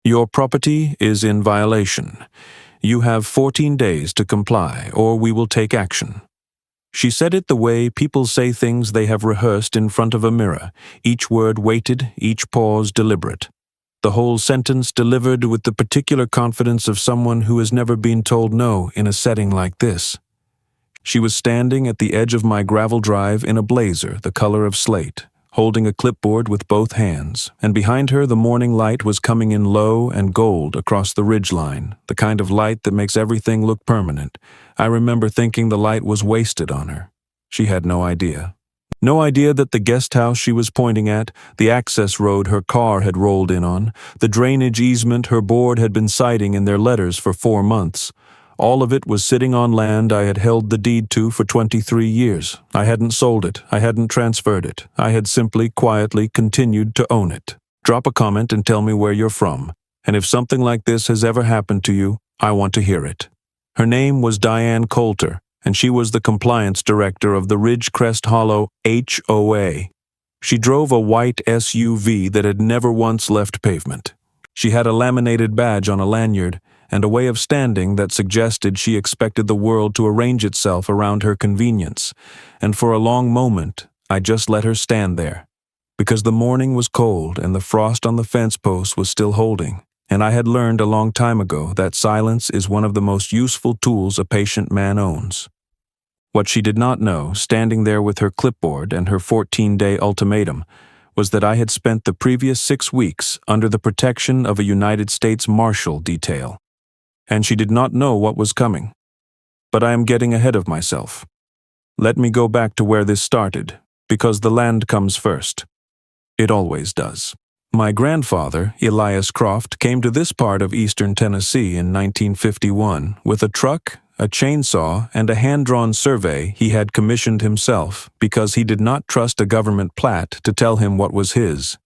Your property is in violation. You have 14 days to comply, or we will take action. She said it the way people say things they have rehearsed in front of a mirror, each word weighted, each pause deliberate. The whole sentence delivered with the particular confidence of someone who has never been told no in a setting like this. She was standing at the edge of my gravel drive in a blazer the color of slate, holding a clipboard with both hands, and behind her the morning light was coming in low and gold across the ridgeline, the kind of light that makes everything look permanent. I remember thinking the light was wasted on her. She had no idea. No idea that the guest house she was pointing at, the access road her car had rolled in on, the drainage easement her board had been citing in their letters for 4 months. All of it was sitting on land I had held the deed to for 23 years. I hadn't sold it. I hadn't transferred it. I had simply, quietly continued to own it. Drop a comment and tell me where you're from. And if something like this has ever happened to you, I want to hear it. Her name was Diane Coulter, and she was the compliance director of the Ridgecrest Hollow HOA. She drove a white SUV that had never once left pavement. She had a laminated badge on a lanyard, and a way of standing that suggested she expected the world to arrange itself around her convenience, and for a long moment I just let her stand there, because the morning was cold and the frost on the fence post was still holding, and I had learned a long time ago that silence is one of the most useful tools a patient man owns. What she did not know, standing there with her clipboard and her 14-day ultimatum, was that I had spent the previous 6 weeks under the protection of a United States Marshal detail. And she did not know what was coming. But I am getting ahead of myself. Let me go back to where this started, because the land comes first. It always does. My grandfather, Elias Croft, came to this part of eastern Tennessee in 1951 with a truck, a chainsaw, and a hand-drawn survey he had commissioned himself because he did not trust a government plat to tell him what was his.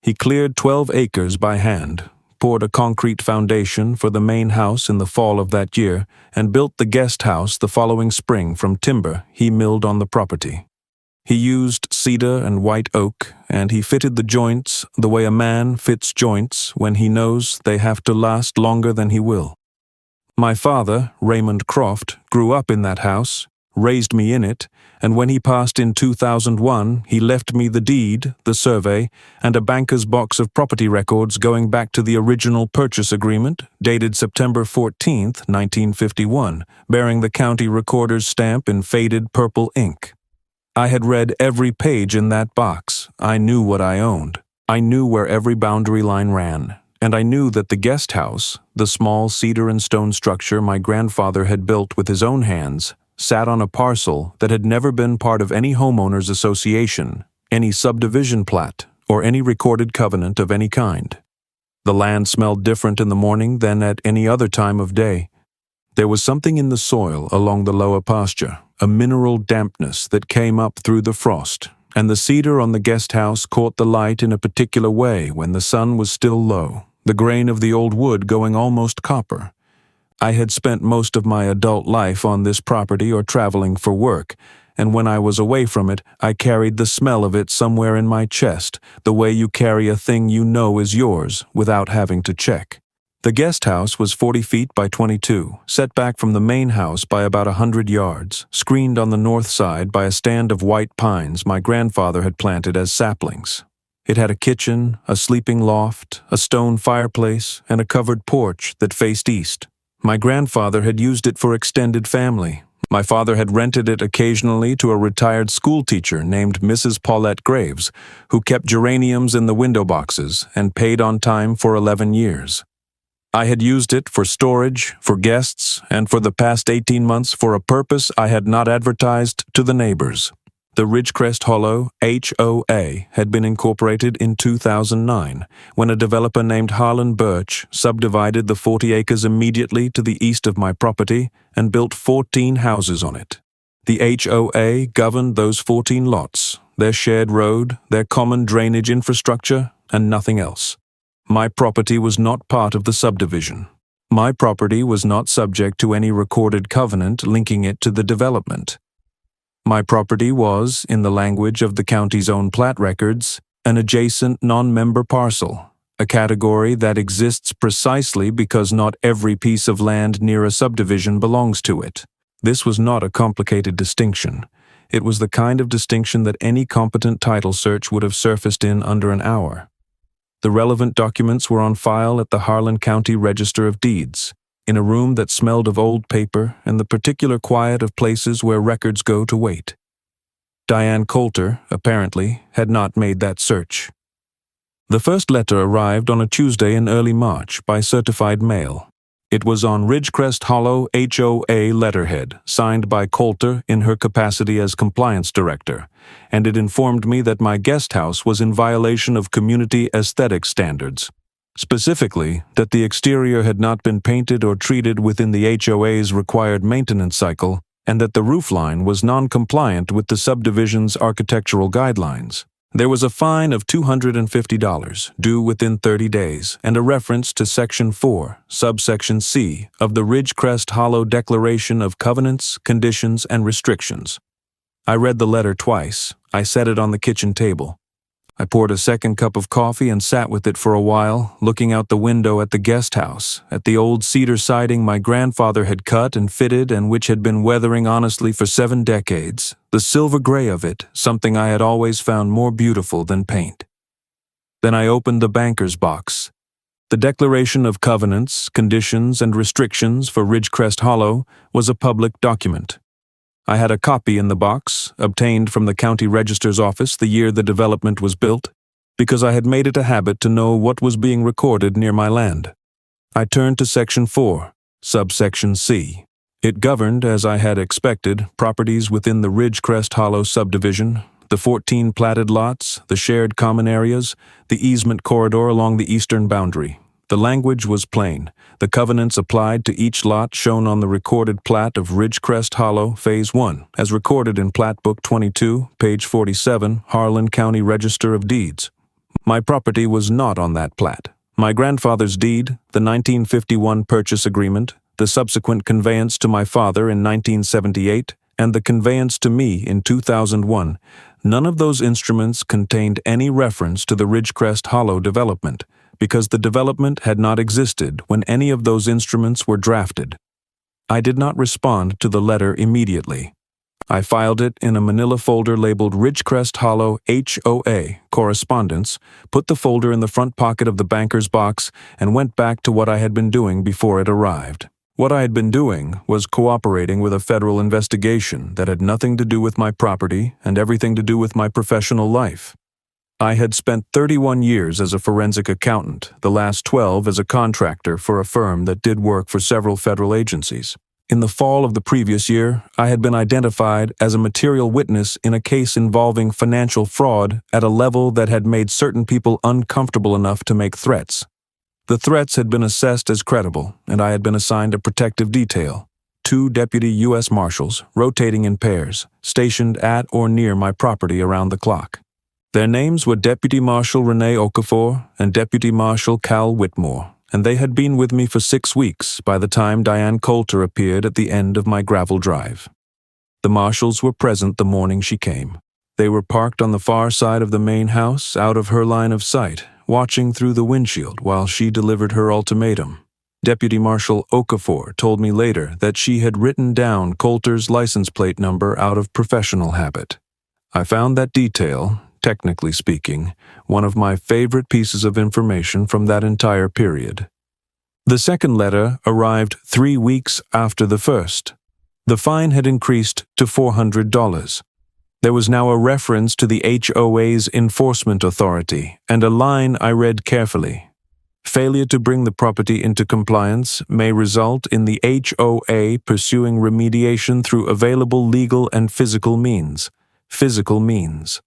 He cleared 12 acres by hand, poured a concrete foundation for the main house in the fall of that year, and built the guest house the following spring from timber he milled on the property. He used cedar and white oak, and he fitted the joints the way a man fits joints when he knows they have to last longer than he will. My father, Raymond Croft, grew up in that house, raised me in it, and when he passed in 2001, he left me the deed, the survey, and a banker's box of property records going back to the original purchase agreement, dated September 14, 1951, bearing the county recorder's stamp in faded purple ink. I had read every page in that box. I knew what I owned. I knew where every boundary line ran. And I knew that the guest house, the small cedar and stone structure my grandfather had built with his own hands, sat on a parcel that had never been part of any homeowners association, any subdivision plat, or any recorded covenant of any kind. The land smelled different in the morning than at any other time of day. There was something in the soil along the lower pasture, a mineral dampness that came up through the frost, and the cedar on the guest house caught the light in a particular way when the sun was still low, the grain of the old wood going almost copper. I had spent most of my adult life on this property or traveling for work, and when I was away from it, I carried the smell of it somewhere in my chest, the way you carry a thing you know is yours without having to check. The guest house was 40 feet by 22, set back from the main house by about 100 yards, screened on the north side by a stand of white pines my grandfather had planted as saplings. It had a kitchen, a sleeping loft, a stone fireplace, and a covered porch that faced east. My grandfather had used it for extended family. My father had rented it occasionally to a retired schoolteacher named Mrs. Paulette Graves, who kept geraniums in the window boxes and paid on time for 11 years. I had used it for storage, for guests, and for the past 18 months for a purpose I had not advertised to the neighbors. The Ridgecrest Hollow HOA had been incorporated in 2009, when a developer named Harlan Birch subdivided the 40 acres immediately to the east of my property and built 14 houses on it. The HOA governed those 14 lots, their shared road, their common drainage infrastructure, and nothing else. My property was not part of the subdivision. My property was not subject to any recorded covenant linking it to the development. My property was, in the language of the county's own plat records, an adjacent non-member parcel, a category that exists precisely because not every piece of land near a subdivision belongs to it. This was not a complicated distinction. It was the kind of distinction that any competent title search would have surfaced in under an hour. The relevant documents were on file at the Harlan County Register of Deeds, in a room that smelled of old paper and the particular quiet of places where records go to wait. Diane Coulter, apparently, had not made that search. The first letter arrived on a Tuesday in early March by certified mail. It was on Ridgecrest Hollow HOA letterhead, signed by Coulter in her capacity as compliance director, and it informed me that my guest house was in violation of community aesthetic standards. Specifically, that the exterior had not been painted or treated within the HOA's required maintenance cycle, and that the roofline was non-compliant with the subdivision's architectural guidelines. There was a fine of $250 due within 30 days and a reference to Section 4, subsection C of the Ridgecrest Hollow Declaration of Covenants, Conditions, and Restrictions. I read the letter twice. I set it on the kitchen table. I poured a second cup of coffee and sat with it for a while, looking out the window at the guest house, at the old cedar siding my grandfather had cut and fitted and which had been weathering honestly for 7 decades, the silver gray of it, something I had always found more beautiful than paint. Then I opened the banker's box. The Declaration of Covenants, Conditions, and Restrictions for Ridgecrest Hollow was a public document. I had a copy in the box, obtained from the county register's office the year the development was built, because I had made it a habit to know what was being recorded near my land. I turned to Section 4, subsection C. It governed, as I had expected, properties within the Ridgecrest Hollow subdivision, the 14 platted lots, the shared common areas, the easement corridor along the eastern boundary. The language was plain. The covenants applied to each lot shown on the recorded plat of Ridgecrest Hollow, Phase 1, as recorded in Plat Book 22, page 47, Harlan County Register of Deeds. My property was not on that plat. My grandfather's deed, the 1951 purchase agreement, the subsequent conveyance to my father in 1978, and the conveyance to me in 2001, none of those instruments contained any reference to the Ridgecrest Hollow development, because the development had not existed when any of those instruments were drafted. I did not respond to the letter immediately. I filed it in a manila folder labeled Ridgecrest Hollow HOA Correspondence, put the folder in the front pocket of the banker's box, and went back to what I had been doing before it arrived. What I had been doing was cooperating with a federal investigation that had nothing to do with my property and everything to do with my professional life. I had spent 31 years as a forensic accountant, the last 12 as a contractor for a firm that did work for several federal agencies. In the fall of the previous year, I had been identified as a material witness in a case involving financial fraud at a level that had made certain people uncomfortable enough to make threats. The threats had been assessed as credible, and I had been assigned a protective detail. 2 deputy U.S. Marshals, rotating in pairs, stationed at or near my property around the clock. Their names were Deputy Marshal Renee Okafor and Deputy Marshal Cal Whitmore, and they had been with me for 6 weeks by the time Diane Coulter appeared at the end of my gravel drive. The marshals were present the morning she came. They were parked on the far side of the main house, out of her line of sight, watching through the windshield while she delivered her ultimatum. Deputy Marshal Okafor told me later that she had written down Coulter's license plate number out of professional habit. I found that detail, technically speaking, one of my favorite pieces of information from that entire period. The second letter arrived 3 weeks after the first. The fine had increased to $400. There was now a reference to the HOA's enforcement authority, and a line I read carefully. Failure to bring the property into compliance may result in the HOA pursuing remediation through available legal and physical means. Physical means.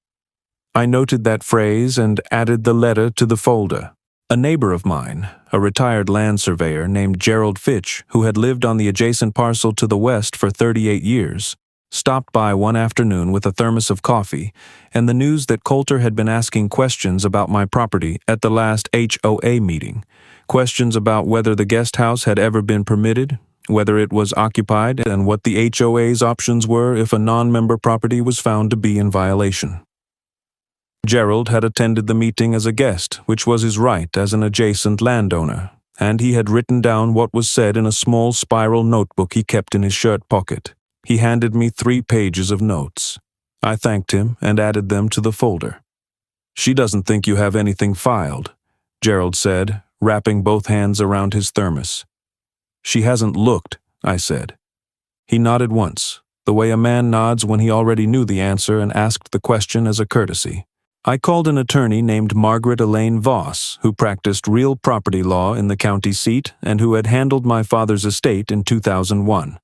I noted that phrase and added the letter to the folder. A neighbor of mine, a retired land surveyor named Gerald Fitch, who had lived on the adjacent parcel to the west for 38 years, stopped by one afternoon with a thermos of coffee and the news that Coulter had been asking questions about my property at the last HOA meeting, questions about whether the guest house had ever been permitted, whether it was occupied, and what the HOA's options were if a non-member property was found to be in violation. Gerald had attended the meeting as a guest, which was his right as an adjacent landowner, and he had written down what was said in a small spiral notebook he kept in his shirt pocket. He handed me 3 pages of notes. I thanked him and added them to the folder. "She doesn't think you have anything filed," Gerald said, wrapping both hands around his thermos. "She hasn't looked," I said. He nodded once, the way a man nods when he already knew the answer and asked the question as a courtesy. I called an attorney named Margaret Elaine Voss, who practiced real property law in the county seat and who had handled my father's estate in 2001.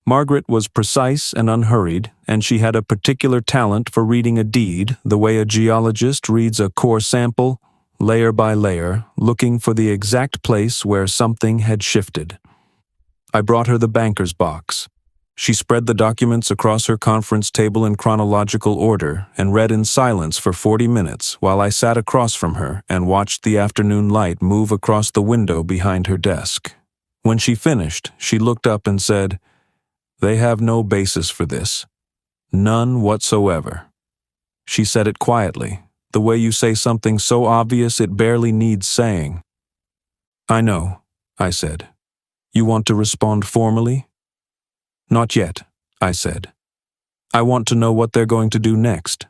Margaret was precise and unhurried, and she had a particular talent for reading a deed the way a geologist reads a core sample, layer by layer, looking for the exact place where something had shifted. I brought her the banker's box. She spread the documents across her conference table in chronological order and read in silence for 40 minutes while I sat across from her and watched the afternoon light move across the window behind her desk. When she finished, she looked up and said, "They have no basis for this. None whatsoever." She said it quietly, the way you say something so obvious it barely needs saying. "I know," I said. "You want to respond formally?" "Not yet," I said. "I want to know what they're going to do next."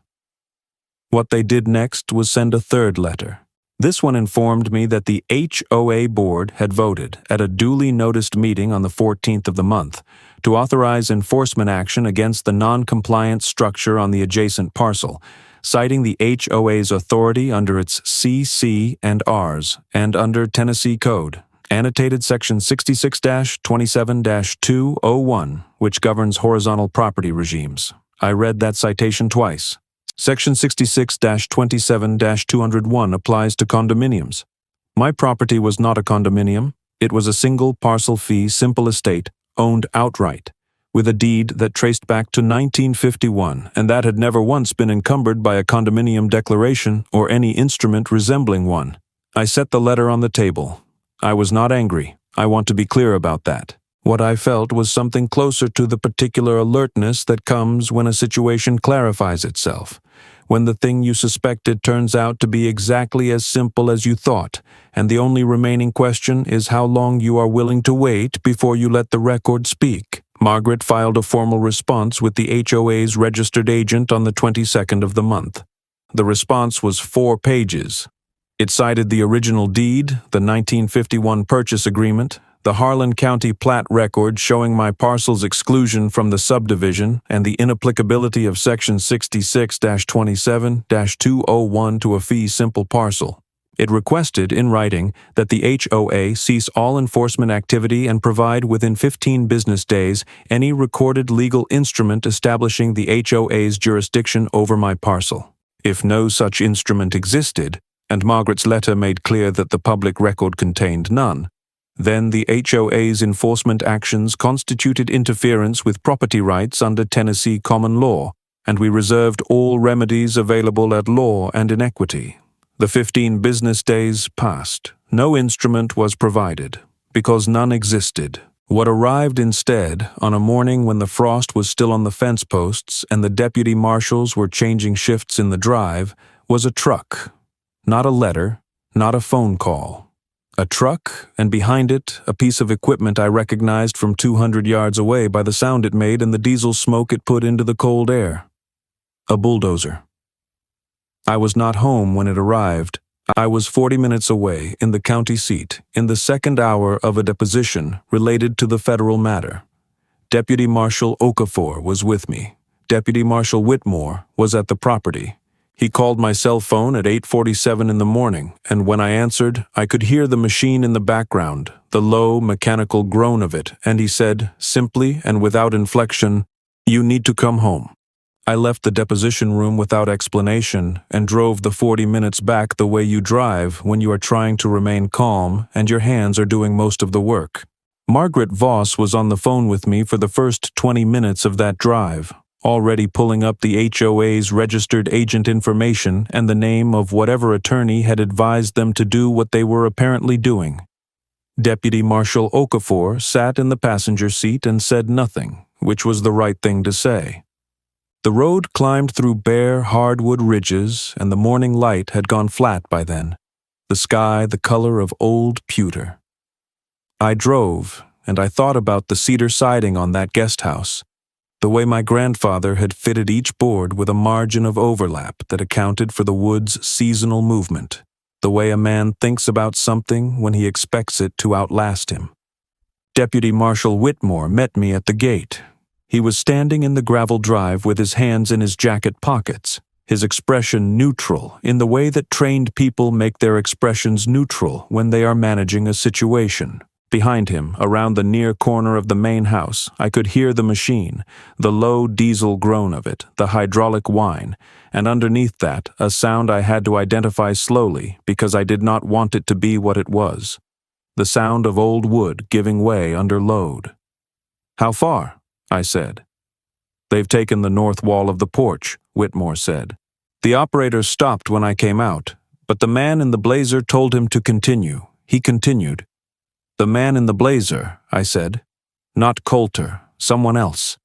What they did next was send a 3rd letter. This one informed me that the HOA board had voted at a duly noticed meeting on the 14th of the month to authorize enforcement action against the non-compliant structure on the adjacent parcel, citing the HOA's authority under its CC and Rs and under Tennessee Code, annotated Section 66-27-201, which governs horizontal property regimes. I read that citation twice. Section 66-27-201 applies to condominiums. My property was not a condominium. It was a single parcel fee simple estate, owned outright, with a deed that traced back to 1951, and that had never once been encumbered by a condominium declaration or any instrument resembling one. I set the letter on the table. I was not angry. I want to be clear about that. What I felt was something closer to the particular alertness that comes when a situation clarifies itself, when the thing you suspected turns out to be exactly as simple as you thought, and the only remaining question is how long you are willing to wait before you let the record speak. Margaret filed a formal response with the HOA's registered agent on the 22nd of the month. The response was 4 pages. It cited the original deed, the 1951 purchase agreement, the Harlan County plat record showing my parcel's exclusion from the subdivision, and the inapplicability of Section 66-27-201 to a fee simple parcel. It requested, in writing, that the HOA cease all enforcement activity and provide within 15 business days any recorded legal instrument establishing the HOA's jurisdiction over my parcel. If no such instrument existed, and Margaret's letter made clear that the public record contained none, then the HOA's enforcement actions constituted interference with property rights under Tennessee common law, and we reserved all remedies available at law and in equity. The 15 business days passed. No instrument was provided, because none existed. What arrived instead, on a morning when the frost was still on the fence posts and the deputy marshals were changing shifts in the drive, was a truck. Not a letter, not a phone call. A truck, and behind it, a piece of equipment I recognized from 200 yards away by the sound it made and the diesel smoke it put into the cold air. A bulldozer. I was not home when it arrived. I was 40 minutes away, in the county seat, in the 2nd hour of a deposition related to the federal matter. Deputy Marshal Okafor was with me. Deputy Marshal Whitmore was at the property. He called my cell phone at 8:47 in the morning, and when I answered, I could hear the machine in the background, the low, mechanical groan of it, and he said, simply and without inflection, "You need to come home." I left the deposition room without explanation and drove the 40 minutes back the way you drive when you are trying to remain calm and your hands are doing most of the work. Margaret Voss was on the phone with me for the first 20 minutes of that drive, already pulling up the HOA's registered agent information and the name of whatever attorney had advised them to do what they were apparently doing. Deputy Marshal Okafor sat in the passenger seat and said nothing, which was the right thing to say. The road climbed through bare hardwood ridges, and the morning light had gone flat by then, the sky the color of old pewter. I drove, and I thought about the cedar siding on that guest house, the way my grandfather had fitted each board with a margin of overlap that accounted for the wood's seasonal movement, the way a man thinks about something when he expects it to outlast him. Deputy Marshal Whitmore met me at the gate. He was standing in the gravel drive with his hands in his jacket pockets, his expression neutral in the way that trained people make their expressions neutral when they are managing a situation. Behind him, around the near corner of the main house, I could hear the machine, the low diesel groan of it, the hydraulic whine, and underneath that, a sound I had to identify slowly because I did not want it to be what it was. The sound of old wood giving way under load. "How far?" I said. "They've taken the north wall of the porch," Whitmore said. The operator stopped when I came out, but the man in the blazer told him to continue. He continued. "The man in the blazer," I said. "Not Coulter, someone else."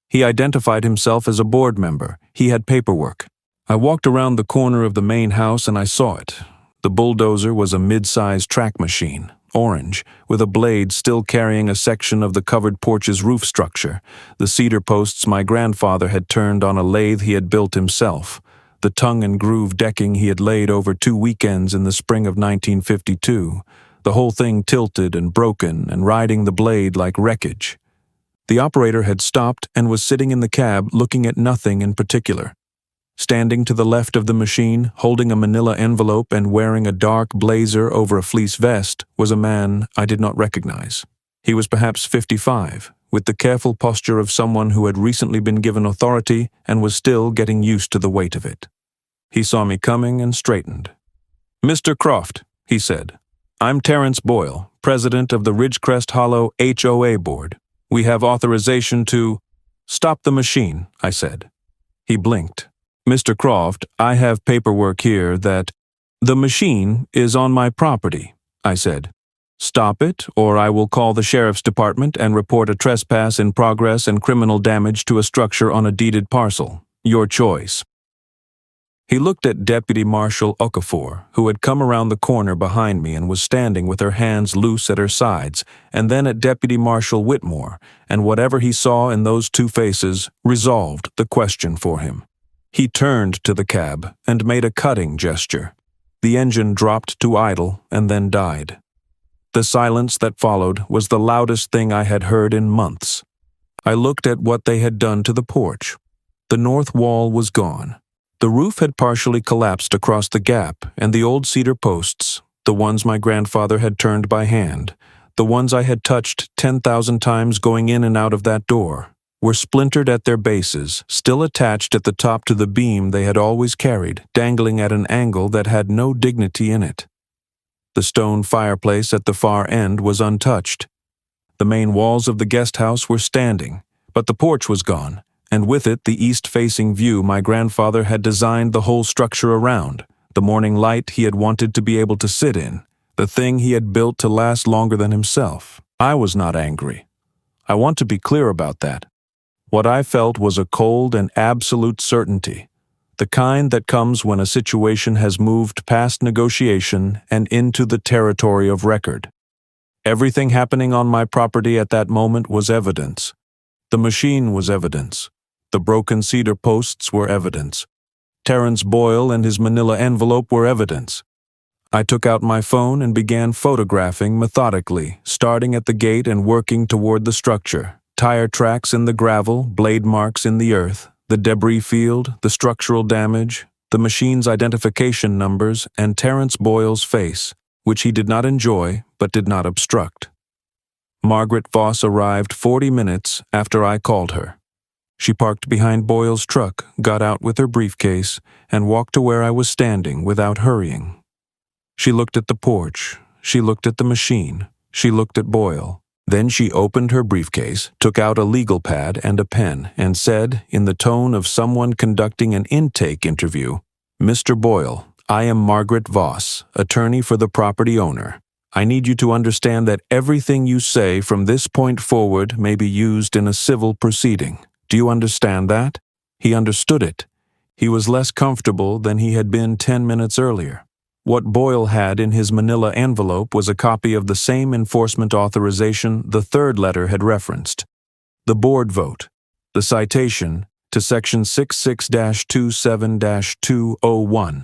He identified himself as a board member. He had paperwork. I walked around the corner of the main house and I saw it. The bulldozer was a mid-sized track machine, orange, with a blade still carrying a section of the covered porch's roof structure, the cedar posts my grandfather had turned on a lathe he had built himself, the tongue-and-groove decking he had laid over 2 weekends in the spring of 1952, the whole thing tilted and broken and riding the blade like wreckage. The operator had stopped and was sitting in the cab looking at nothing in particular. Standing to the left of the machine, holding a manila envelope and wearing a dark blazer over a fleece vest, was a man I did not recognize. He was perhaps 55, with the careful posture of someone who had recently been given authority and was still getting used to the weight of it. He saw me coming and straightened. "Mr. Croft," he said. "I'm Terrence Boyle, president of the Ridgecrest Hollow HOA board. We have authorization to—" "Stop the machine," I said. He blinked. "Mr. Croft, I have paperwork here that—" "The machine is on my property," I said. "Stop it, or I will call the sheriff's department and report a trespass in progress and criminal damage to a structure on a deeded parcel. Your choice." He looked at Deputy Marshal Okafor, who had come around the corner behind me and was standing with her hands loose at her sides, and then at Deputy Marshal Whitmore, and whatever he saw in those two faces resolved the question for him. He turned to the cab and made a cutting gesture. The engine dropped to idle and then died. The silence that followed was the loudest thing I had heard in months. I looked at what they had done to the porch. The north wall was gone. The roof had partially collapsed across the gap, and the old cedar posts, the ones my grandfather had turned by hand, the ones I had touched 10,000 times going in and out of that door, were splintered at their bases, still attached at the top to the beam they had always carried, dangling at an angle that had no dignity in it. The stone fireplace at the far end was untouched. The main walls of the guest house were standing, but the porch was gone, and with it the east-facing view my grandfather had designed the whole structure around, the morning light he had wanted to be able to sit in, the thing he had built to last longer than himself. I was not angry. I want to be clear about that. What I felt was a cold and absolute certainty, the kind that comes when a situation has moved past negotiation and into the territory of record. Everything happening on my property at that moment was evidence. The machine was evidence. The broken cedar posts were evidence. Terrence Boyle and his manila envelope were evidence. I took out my phone and began photographing methodically, starting at the gate and working toward the structure. Tire tracks in the gravel, blade marks in the earth, the debris field, the structural damage, the machine's identification numbers, and Terrence Boyle's face, which he did not enjoy but did not obstruct. Margaret Voss arrived 40 minutes after I called her. She parked behind Boyle's truck, got out with her briefcase, and walked to where I was standing without hurrying. She looked at the porch. She looked at the machine. She looked at Boyle. Then she opened her briefcase, took out a legal pad and a pen, and said, in the tone of someone conducting an intake interview, "Mr. Boyle, I am Margaret Voss, attorney for the property owner. I need you to understand that everything you say from this point forward may be used in a civil proceeding. Do you understand that?" He understood it. He was less comfortable than he had been 10 minutes earlier. What Boyle had in his manila envelope was a copy of the same enforcement authorization the third letter had referenced. The board vote, the citation to Section 66-27-201,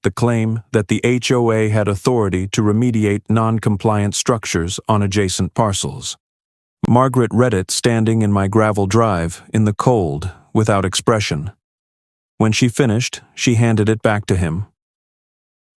the claim that the HOA had authority to remediate non-compliant structures on adjacent parcels. Margaret read it standing in my gravel drive in the cold, without expression. When she finished, she handed it back to him.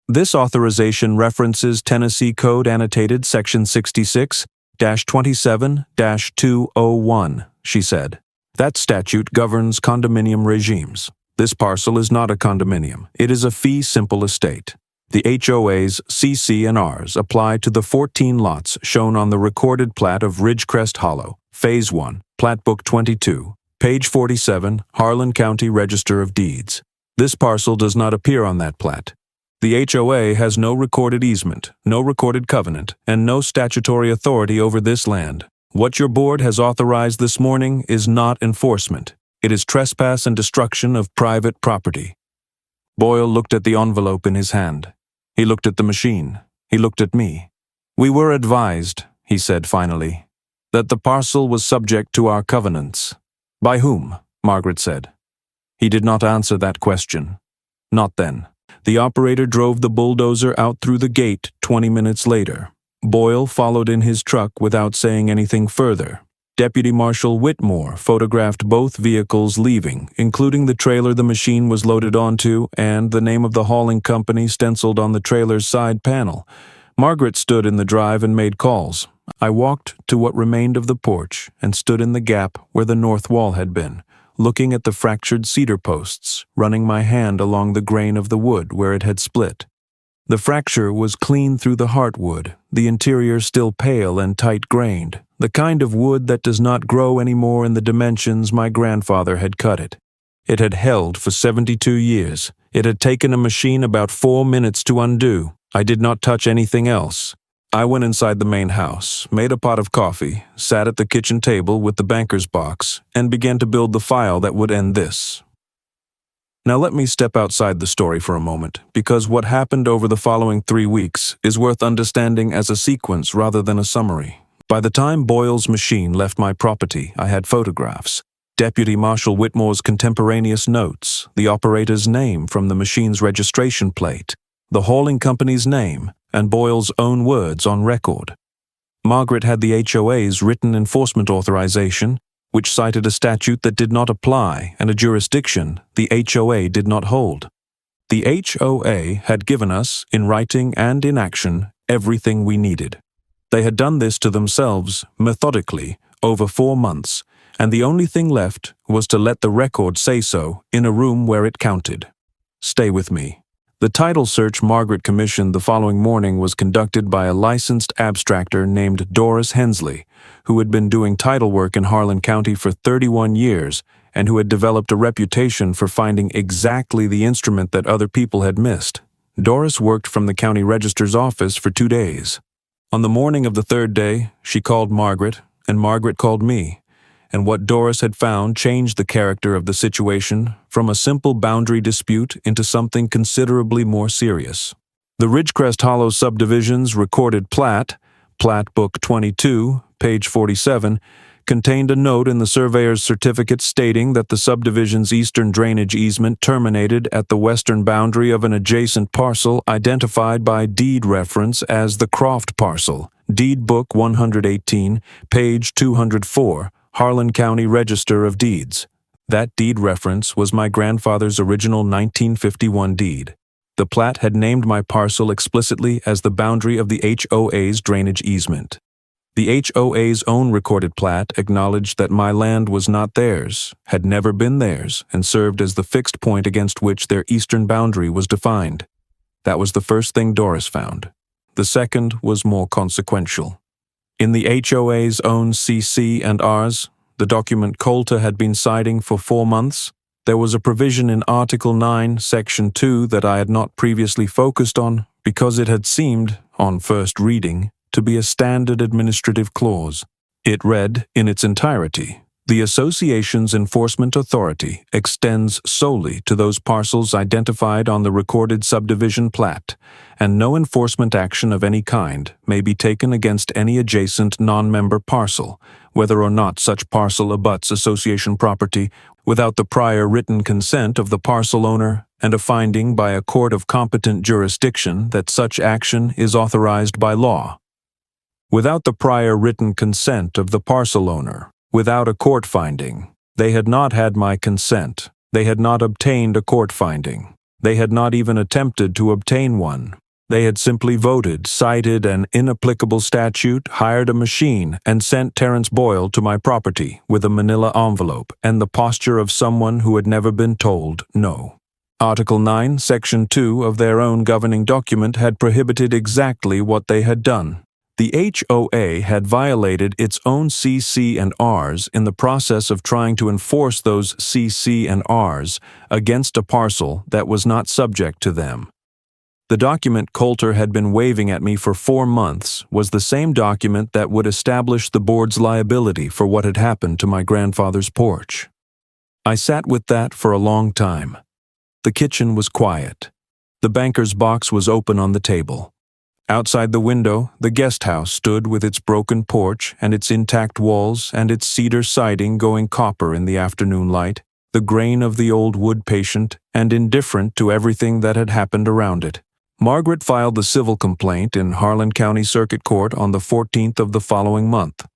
This authorization references Tennessee Code Annotated Section 66-27-201, she said. That statute governs condominium regimes. This parcel is not a condominium. It is a fee simple estate. The HOA's CC and Rs apply to the 14 lots shown on the recorded plat of Ridgecrest Hollow, Phase 1, Plat Book 22, page 47, Harlan County Register of Deeds. This parcel does not appear on that plat. The HOA has no recorded easement, no recorded covenant, and no statutory authority over this land. What your board has authorized this morning is not enforcement. It is trespass and destruction of private property. Boyle looked at the envelope in his hand. He looked at the machine. He looked at me. We were advised, he said finally, that the parcel was subject to our covenants. By whom? Margaret said. He did not answer that question. Not then. The operator drove the bulldozer out through the gate 20 minutes later. Boyle followed in his truck without saying anything further. Deputy Marshal Whitmore photographed both vehicles leaving, including the trailer the machine was loaded onto and the name of the hauling company stenciled on the trailer's side panel. Margaret stood in the drive and made calls. I walked to what remained of the porch and stood in the gap where the north wall had been, looking at the fractured cedar posts, running my hand along the grain of the wood where it had split. The fracture was clean through the heartwood, the interior still pale and tight-grained, the kind of wood that does not grow anymore in the dimensions my grandfather had cut it. It had held for 72 years. It had taken a machine about 4 minutes to undo. I did not touch anything else. I went inside the main house, made a pot of coffee, sat at the kitchen table with the banker's box, and began to build the file that would end this. Now let me step outside the story for a moment, because what happened over the following 3 weeks is worth understanding as a sequence rather than a summary. By the time Boyle's machine left my property, I had photographs, Deputy Marshal Whitmore's contemporaneous notes, the operator's name from the machine's registration plate, the hauling company's name, and Boyle's own words on record. Margaret had the HOA's written enforcement authorization, which cited a statute that did not apply and a jurisdiction the HOA did not hold. The HOA had given us, in writing and in action, everything we needed. They had done this to themselves, methodically, over 4 months, and the only thing left was to let the record say so in a room where it counted. Stay with me. The title search Margaret commissioned the following morning was conducted by a licensed abstractor named Doris Hensley, who had been doing title work in Harlan County for 31 years and who had developed a reputation for finding exactly the instrument that other people had missed. Doris worked from the county register's office for 2 days. On the morning of the 3rd day, she called Margaret, and Margaret called me. And what Doris had found changed the character of the situation from a simple boundary dispute into something considerably more serious. The Ridgecrest Hollow subdivision's recorded plat, Plat Book 22, page 47, contained a note in the surveyor's certificate stating that the subdivision's eastern drainage easement terminated at the western boundary of an adjacent parcel identified by deed reference as the Croft parcel, Deed Book 118, page 204, Harlan County Register of Deeds. That deed reference was my grandfather's original 1951 deed. The plat had named my parcel explicitly as the boundary of the HOA's drainage easement. The HOA's own recorded plat acknowledged that my land was not theirs, had never been theirs, and served as the fixed point against which their eastern boundary was defined. That was the first thing Doris found. The second was more consequential. In the HOA's own CC and Rs, the document Colter had been citing for 4 months, there was a provision in Article 9, Section 2 that I had not previously focused on because it had seemed, on first reading, to be a standard administrative clause. It read, in its entirety, The association's enforcement authority extends solely to those parcels identified on the recorded subdivision plat, and no enforcement action of any kind may be taken against any adjacent non-member parcel, whether or not such parcel abuts association property, without the prior written consent of the parcel owner and a finding by a court of competent jurisdiction that such action is authorized by law. Without the prior written consent of the parcel owner, without a court finding, they had not had my consent, they had not obtained a court finding, they had not even attempted to obtain one. They had simply voted, cited an inapplicable statute, hired a machine, and sent Terence Boyle to my property with a manila envelope and the posture of someone who had never been told no. Article 9, Section 2 of their own governing document had prohibited exactly what they had done. The HOA had violated its own CC and Rs in the process of trying to enforce those CC and Rs against a parcel that was not subject to them. The document Coulter had been waving at me for 4 months was the same document that would establish the board's liability for what had happened to my grandfather's porch. I sat with that for a long time. The kitchen was quiet. The banker's box was open on the table. Outside the window, the guest house stood with its broken porch and its intact walls and its cedar siding going copper in the afternoon light, the grain of the old wood patient and indifferent to everything that had happened around it. Margaret filed the civil complaint in Harlan County Circuit Court on the 14th of the following month.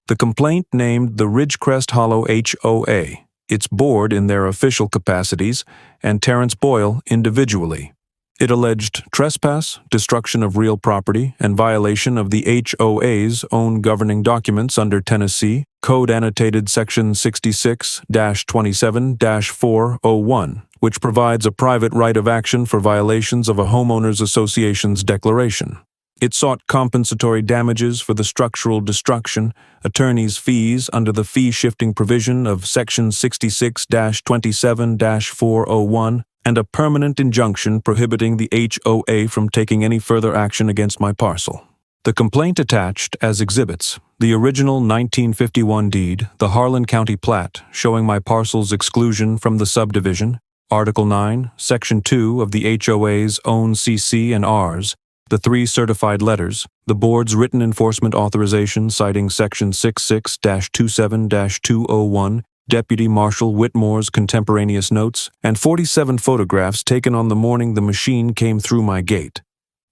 The complaint named the Ridgecrest Hollow HOA, its board in their official capacities, and Terence Boyle individually. It alleged trespass, destruction of real property, and violation of the HOA's own governing documents under Tennessee Code Annotated Section 66-27-401, which provides a private right of action for violations of a homeowners association's declaration. It sought compensatory damages for the structural destruction, attorney's fees under the fee-shifting provision of Section 66-27-401, and a permanent injunction prohibiting the HOA from taking any further action against my parcel. The complaint attached as exhibits the original 1951 deed, the Harlan County plat showing my parcel's exclusion from the subdivision, Article 9, Section 2 of the HOA's own CC and Rs, the 3 certified letters, the board's written enforcement authorization citing Section 66-27-201, Deputy Marshal Whitmore's contemporaneous notes, and 47 photographs taken on the morning the machine came through my gate.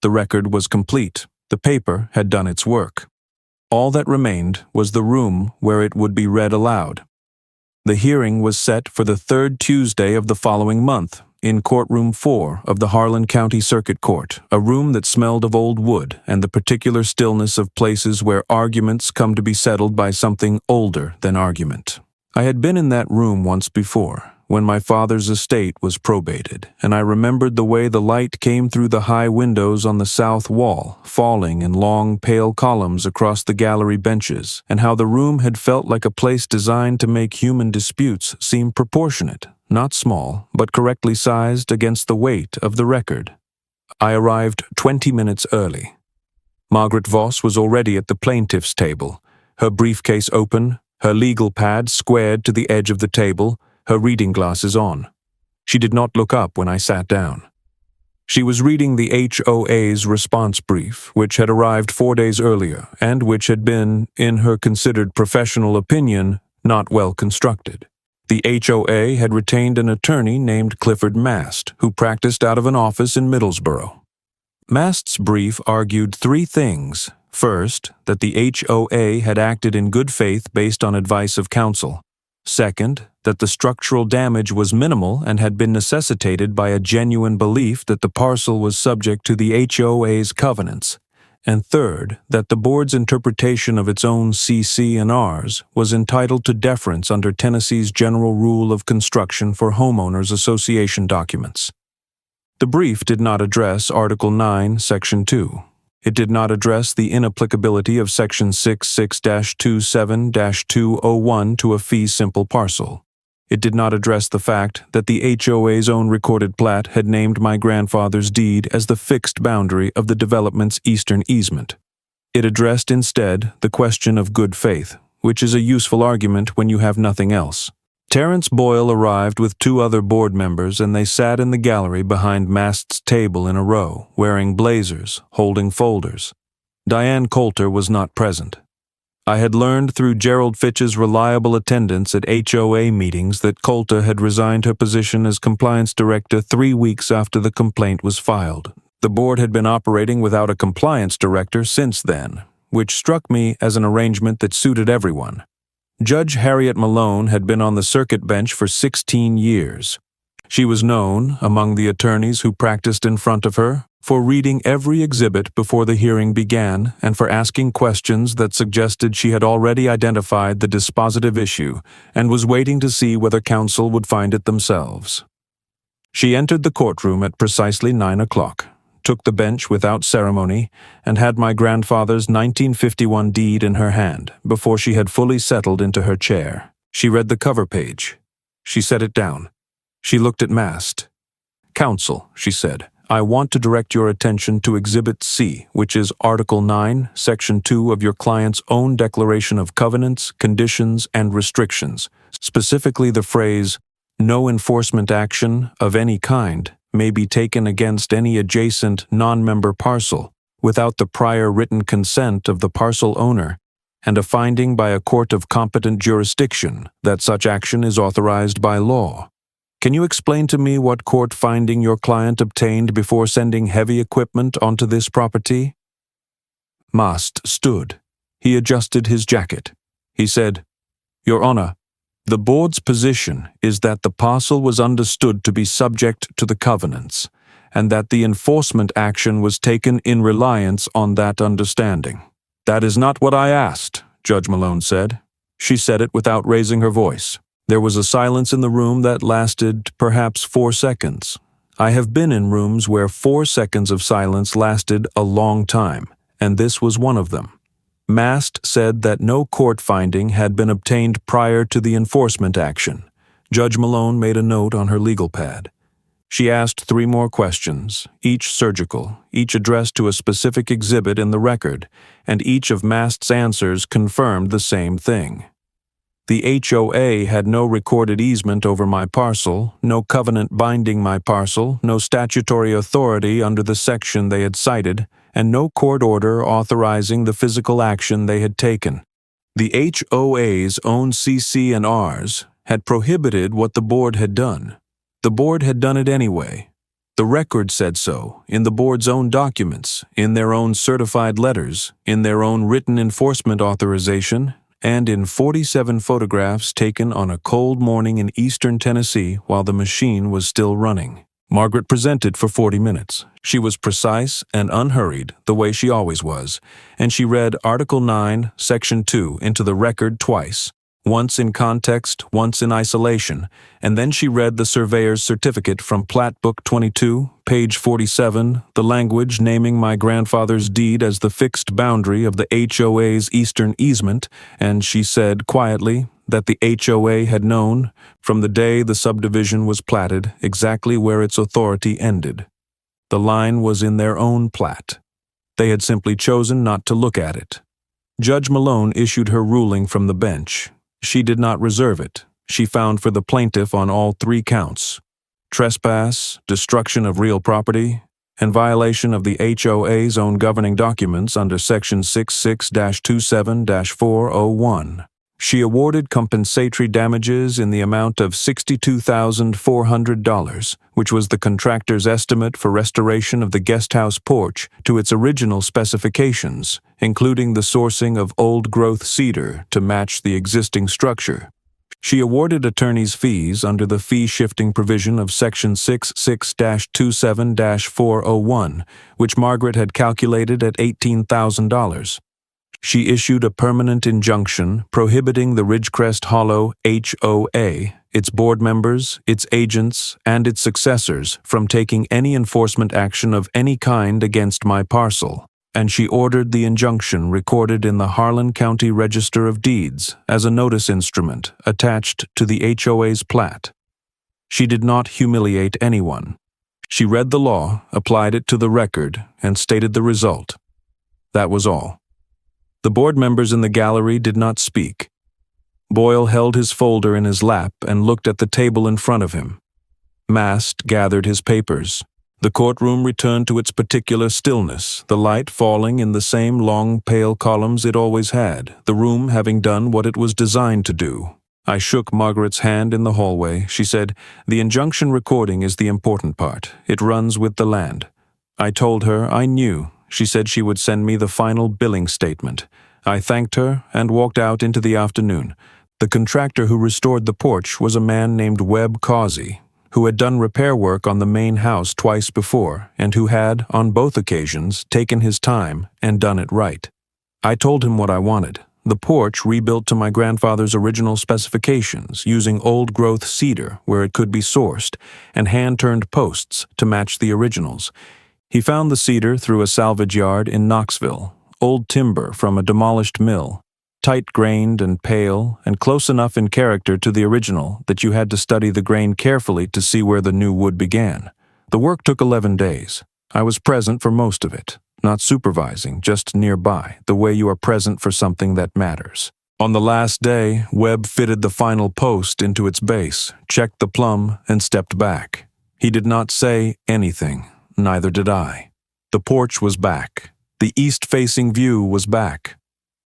The record was complete. The paper had done its work. All that remained was the room where it would be read aloud. The hearing was set for the 3rd Tuesday of the following month, in Courtroom 4 of the Harlan County Circuit Court, a room that smelled of old wood and the particular stillness of places where arguments come to be settled by something older than argument. I had been in that room once before, when my father's estate was probated, and I remembered the way the light came through the high windows on the south wall, falling in long, pale columns across the gallery benches, and how the room had felt like a place designed to make human disputes seem proportionate, not small, but correctly sized against the weight of the record. I arrived 20 minutes early. Margaret Voss was already at the plaintiff's table, her briefcase open, her legal pad squared to the edge of the table, her reading glasses on. She did not look up when I sat down. She was reading the HOA's response brief, which had arrived 4 days earlier, and which had been, in her considered professional opinion, not well constructed. The HOA had retained an attorney named Clifford Mast, who practiced out of an office in Middlesboro. Mast's brief argued 3 things. First, that the HOA had acted in good faith based on advice of counsel. Second, that the structural damage was minimal and had been necessitated by a genuine belief that the parcel was subject to the HOA's covenants. And third, that the board's interpretation of its own CC and Rs was entitled to deference under Tennessee's general rule of construction for homeowners association documents. The brief did not address Article 9, Section 2. It did not address the inapplicability of Section 66-27-201 to a fee-simple parcel. It did not address the fact that the HOA's own recorded plat had named my grandfather's deed as the fixed boundary of the development's eastern easement. It addressed instead the question of good faith, which is a useful argument when you have nothing else. Terence Boyle arrived with 2 other board members, and they sat in the gallery behind Mast's table in a row, wearing blazers, holding folders. Diane Coulter was not present. I had learned through Gerald Fitch's reliable attendance at HOA meetings that Coulter had resigned her position as compliance director 3 weeks after the complaint was filed. The board had been operating without a compliance director since then, which struck me as an arrangement that suited everyone. Judge Harriet Malone had been on the circuit bench for 16 years. She was known, among the attorneys who practiced in front of her, for reading every exhibit before the hearing began and for asking questions that suggested she had already identified the dispositive issue and was waiting to see whether counsel would find it themselves. She entered the courtroom at precisely 9 o'clock, took the bench without ceremony, and had my grandfather's 1951 deed in her hand before she had fully settled into her chair. She read the cover page. She set it down. She looked at Mast. "Counsel," she said, "I want to direct your attention to Exhibit C, which is Article 9, Section 2 of your client's own Declaration of Covenants, Conditions, and Restrictions, specifically the phrase, 'No enforcement action of any kind may be taken against any adjacent non-member parcel without the prior written consent of the parcel owner and a finding by a court of competent jurisdiction that such action is authorized by law.' Can you explain to me what court finding your client obtained before sending heavy equipment onto this property?" Mast stood. He adjusted his jacket. He said, "Your Honor, the board's position is that the parcel was understood to be subject to the covenants, and that the enforcement action was taken in reliance on that understanding." "That is not what I asked," Judge Malone said. She said it without raising her voice. There was a silence in the room that lasted perhaps 4 seconds. I have been in rooms where 4 seconds of silence lasted a long time, and this was one of them. Mast said that no court finding had been obtained prior to the enforcement action. Judge Malone made a note on her legal pad. She asked 3 more questions, each surgical, each addressed to a specific exhibit in the record, and each of Mast's answers confirmed the same thing. The HOA had no recorded easement over my parcel, no covenant binding my parcel, no statutory authority under the section they had cited, and no court order authorizing the physical action they had taken. The HOA's own CC&Rs had prohibited what the board had done. The board had done it anyway. The record said so, in the board's own documents, in their own certified letters, in their own written enforcement authorization, and in 47 photographs taken on a cold morning in eastern Tennessee while the machine was still running. Margaret presented for 40 minutes. She was precise and unhurried, the way she always was, and she read Article 9, Section 2 into the record twice, once in context, once in isolation, and then she read the surveyor's certificate from Plat Book 22, page 47, the language naming my grandfather's deed as the fixed boundary of the HOA's eastern easement, and she said quietly that the HOA had known, from the day the subdivision was platted, exactly where its authority ended. The line was in their own plat. They had simply chosen not to look at it. Judge Malone issued her ruling from the bench. She did not reserve it. She found for the plaintiff on all 3 counts: trespass, destruction of real property, and violation of the HOA's own governing documents under Section 66-27-401. She awarded compensatory damages in the amount of $62,400, which was the contractor's estimate for restoration of the guesthouse porch to its original specifications, including the sourcing of old-growth cedar to match the existing structure. She awarded attorneys' fees under the fee-shifting provision of Section 66-27-401, which Margaret had calculated at $18,000. She issued a permanent injunction prohibiting the Ridgecrest Hollow HOA, its board members, its agents, and its successors from taking any enforcement action of any kind against my parcel, and she ordered the injunction recorded in the Harlan County Register of Deeds as a notice instrument attached to the HOA's plat. She did not humiliate anyone. She read the law, applied it to the record, and stated the result. That was all. The board members in the gallery did not speak. Boyle held his folder in his lap and looked at the table in front of him. Mast gathered his papers. The courtroom returned to its particular stillness, the light falling in the same long, pale columns it always had, the room having done what it was designed to do. I shook Margaret's hand in the hallway. She said, "The injunction recording is the important part. It runs with the land." I told her I knew. She said she would send me the final billing statement. I thanked her and walked out into the afternoon. The contractor who restored the porch was a man named Webb Causey, who had done repair work on the main house twice before, and who had, on both occasions, taken his time and done it right. I told him what I wanted. The porch rebuilt to my grandfather's original specifications, using old-growth cedar where it could be sourced, and hand-turned posts to match the originals. He found the cedar through a salvage yard in Knoxville, old timber from a demolished mill, tight-grained and pale, and close enough in character to the original that you had to study the grain carefully to see where the new wood began. The work took 11 days. I was present for most of it, not supervising, just nearby, the way you are present for something that matters. On the last day, Webb fitted the final post into its base, checked the plumb, and stepped back. He did not say anything, neither did I. The porch was back. The east-facing view was back.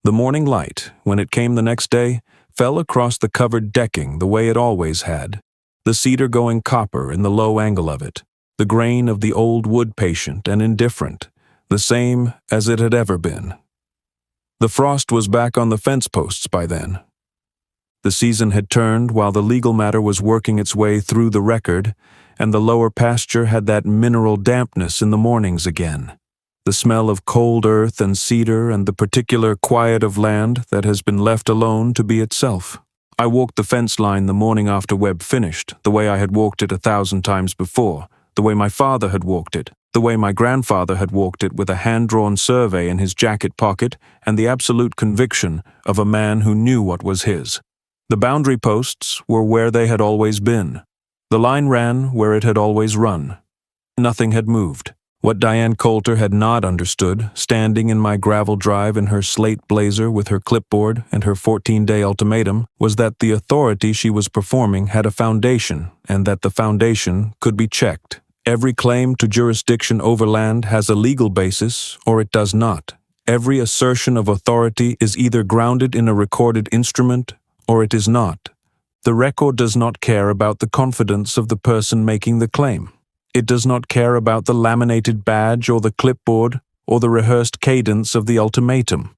The morning light, when it came the next day, fell across the covered decking the way it always had, the cedar going copper in the low angle of it, the grain of the old wood patient and indifferent, the same as it had ever been. The frost was back on the fence posts by then. The season had turned while the legal matter was working its way through the record, and the lower pasture had that mineral dampness in the mornings again. The smell of cold earth and cedar and the particular quiet of land that has been left alone to be itself. I walked the fence line the morning after Webb finished, the way I had walked it 1,000 times before, the way my father had walked it, the way my grandfather had walked it with a hand-drawn survey in his jacket pocket and the absolute conviction of a man who knew what was his. The boundary posts were where they had always been. The line ran where it had always run. Nothing had moved. What Diane Coulter had not understood, standing in my gravel drive in her slate blazer with her clipboard and her 14-day ultimatum, was that the authority she was performing had a foundation, and that the foundation could be checked. Every claim to jurisdiction over land has a legal basis, or it does not. Every assertion of authority is either grounded in a recorded instrument, or it is not. The record does not care about the confidence of the person making the claim. It does not care about the laminated badge or the clipboard or the rehearsed cadence of the ultimatum.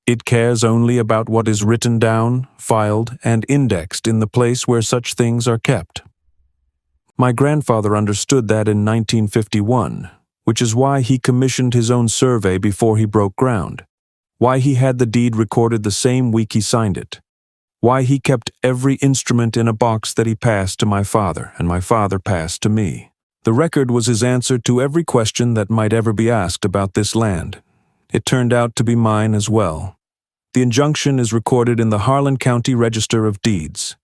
It cares only about what is written down, filed, and indexed in the place where such things are kept. My grandfather understood that in 1951, which is why he commissioned his own survey before he broke ground, why he had the deed recorded the same week he signed it, why he kept every instrument in a box that he passed to my father and my father passed to me. The record was his answer to every question that might ever be asked about this land. It turned out to be mine as well. The injunction is recorded in the Harlan County Register of Deeds.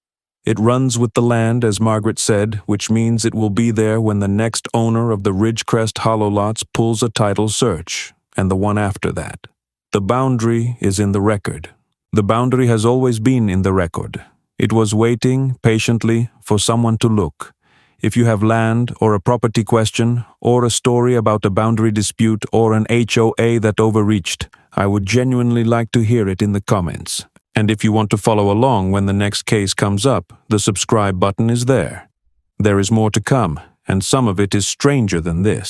It runs with the land, as Margaret said, which means it will be there when the next owner of the Ridgecrest Hollow lots pulls a title search, and the one after that. The boundary is in the record. The boundary has always been in the record. It was waiting, patiently, for someone to look. If you have land or a property question or a story about a boundary dispute or an HOA that overreached, I would genuinely like to hear it in the comments. And if you want to follow along when the next case comes up, the subscribe button is there. There is more to come, and some of it is stranger than this.